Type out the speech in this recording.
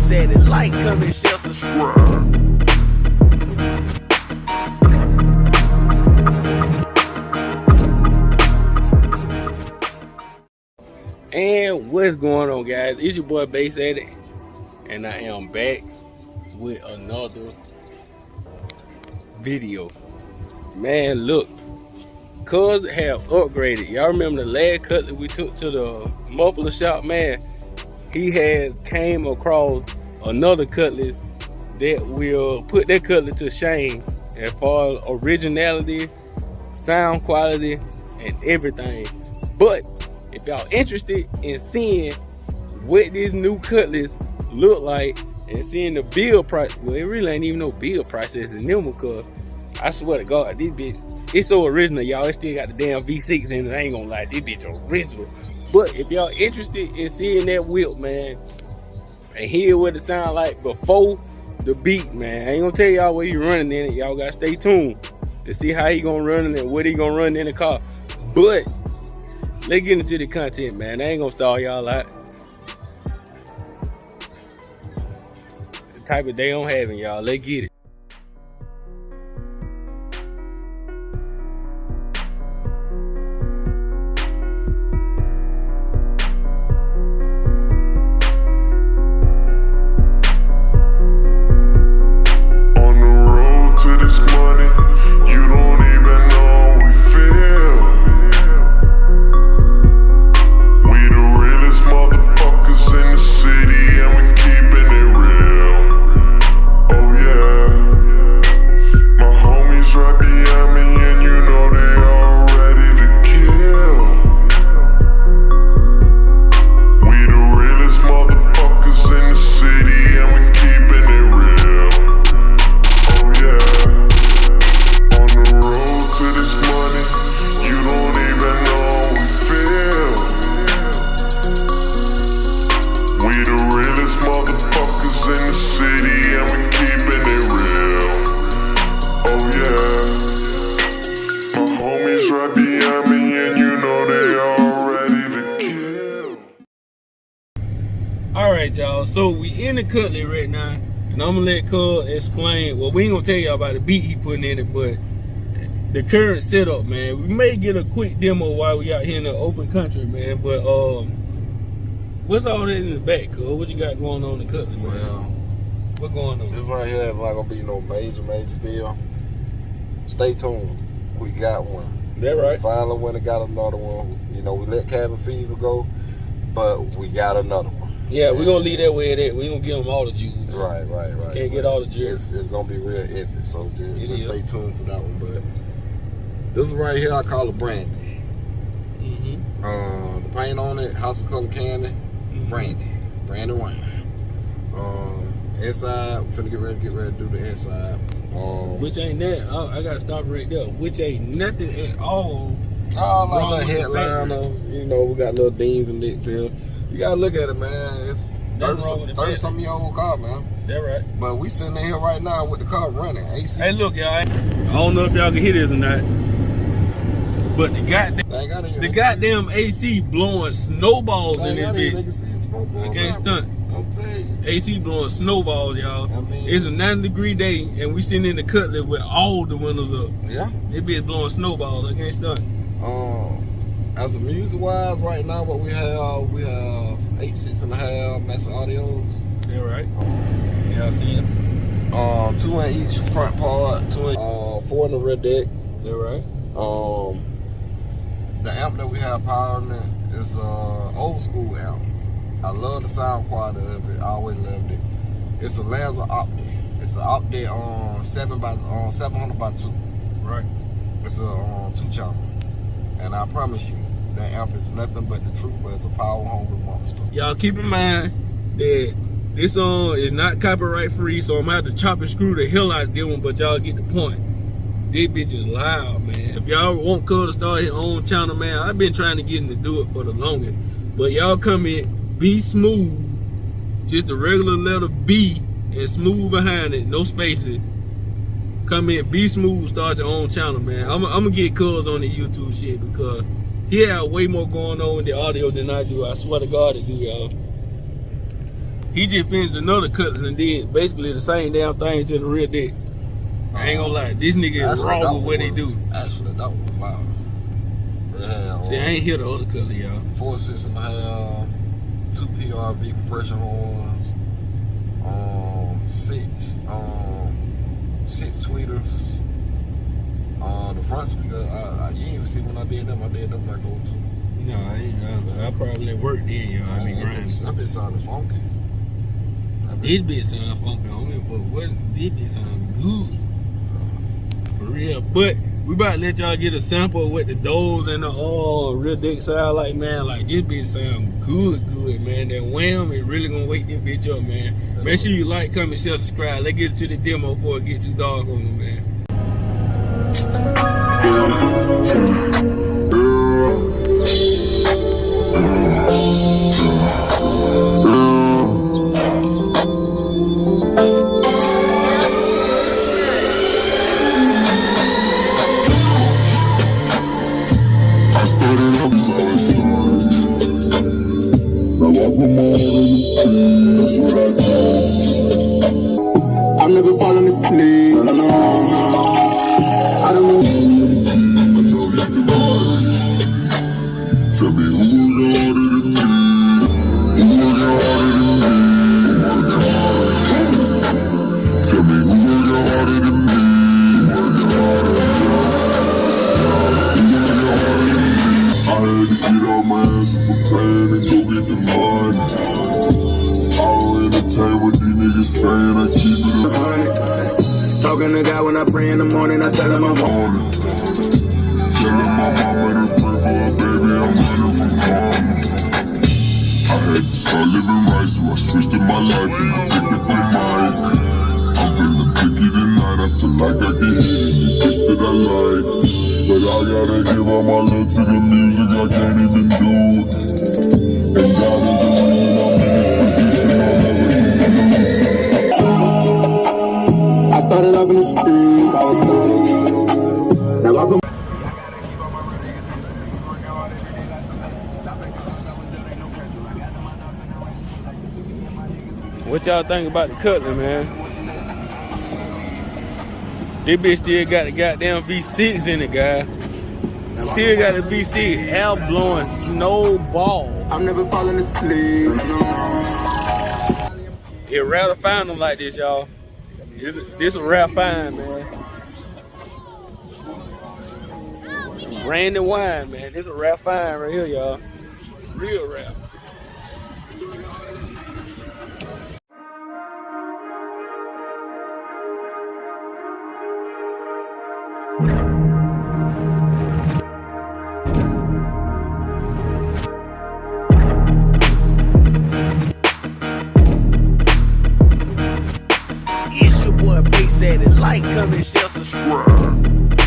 bass at it. Like, comment, share, subscribe. And what's going on, guys? It's your boy Bass Addict, and I am back with another video. Man, look, cuz have upgraded. Y'all remember the last Cutlass we took to the muffler shop? Man, he has came across another Cutlass that will put that Cutlass to shame as far as originality, sound quality, and everything. But if y'all interested in seeing what this new Cutlass look like and seeing the build price, well, it really ain't even no build process in them, because I swear to God, this bitch, it's so original, y'all. It still got the damn V6 in it. I ain't gonna lie, this bitch original. But if y'all interested in seeing that whip, man, and hear what it sound like before the beat, man, I ain't gonna tell y'all what he running in it. Y'all gotta stay tuned to see how he gonna run in it, what he gonna run in the car. But let's get into the content, man. I ain't gonna stall y'all out. The type of day I'm having, y'all. Let's get it. Alright, y'all, so we in the Cutlass right now, and I'm gonna let Cuz explain. Well, we ain't gonna tell y'all about the beat he putting in it, but the current setup, man. We may get a quick demo while we out here in the open country, man. But what's all that in the back, Cuz? What you got going on in the Cutlass, man? Well, what's going on? This right here is not gonna be no major bill. Stay tuned. We got one. That right. We finally went and got another one. You know, we let Cabin Fever go, but we got another one. Yeah, we're gonna leave that way at that. We gonna give them all the juice. Right. Can't get all the juice. It's gonna be real epic, so just stay tuned for that one. But this right here, I call it Brandy. The paint on it, House of Color Candy, Brandy wine. Inside, we're finna get ready to do the inside. Which ain't that? I gotta stop right there. Which ain't nothing at all. All like headliners, you know, we got little dings and nicks here. You gotta look at it, man. It's 30-something year old car, man. That right. But we sitting in here right now with the car running. AC. Hey, look, y'all. I don't know if y'all can hear this or not, but the goddamn AC blowing snowballs in this bitch. I can't stunt. I'm telling you. AC blowing snowballs, y'all. I mean, it's a 90-degree day, and we sitting in the Cutlass with all the windows up. Yeah. This bitch blowing snowballs. I can't stunt. As a music-wise, right now, what we have 8 6.5 master audios. Yeah, right. Yeah, I see it. 2 in each front part, 4 in the rear deck. Yeah, right. The amp that we have powering it is old school amp. I love the sound quality of it. I always loved it. It's a laser optic. It's an optic 700 by 2. Right. It's a 2-channel. And I promise you, that amp is nothing but the truth, but it's a power hungry monster. Y'all keep in mind that this song is not copyright free, so I'm gonna have to chop and screw the hell out of this one, but y'all get the point. This bitch is loud, man. If y'all want Cuz to start his own channel, man, I've been trying to get him to do it for the longest. But y'all come in, be smooth, just a regular letter B and smooth behind it, no spaces. Come in, be smooth, start your own channel, man. I'm gonna get Cuz on the YouTube shit, because he had way more going on with the audio than I do. I swear to God I do, y'all. He just finished another Cutlass and did basically the same damn thing to the rear deck. I ain't gonna lie, this nigga is raw with what they do. Actually, that was loud. See, I ain't hear the other Cutlass, y'all. 4 6.5, 2 PRV compression horns, 6 tweeters. The front speaker, you didn't even see when I did them. I did them like old too. No, I ain't. I probably worked then, y'all. I be grinding. That bitch sounded funky. This bitch sound funky. I don't give a fuck what. This bitch sound good. For real. But we about to let y'all get a sample of what the doors and the rear deck sound like, man. Like, this bitch sound good, man. That wham is really gonna wake this bitch up, man. Make sure you like, comment, share, subscribe. Let's get to the demo before it get too dark on them, man. I'm never falling asleep. No. I don't know. Tell me who working harder than me. Who working harder than me. Tell me who working harder than me. I had to get out my ass and pretend and go get the money. I don't entertain what these niggas saying, I keep it 100. Talking to God when I pray in the morning, I tell him I'm on it. Telling my mama to pray for her baby, I'm running from home. I had to start living right, so I switched in my life and I picked up the mic. I'm feeling picky tonight, I feel like I can hit any bitch that I like. But I gotta give all my love to the music, I can't even do it. And God is the reason I'm in this position, I'll never confuse. I started off in the streets, I was starting. Now I come. What y'all think about the Cutlass, man? This bitch still got the goddamn V6 in it, guys. Still got the V6 air blowing snowball. I'm never falling asleep. It rather find them like this, y'all. This a rare find, man. Brandy wine, man. This a rare find right here, y'all. Real rare. It's your boy Big Sadie. Like, comment, share, subscribe.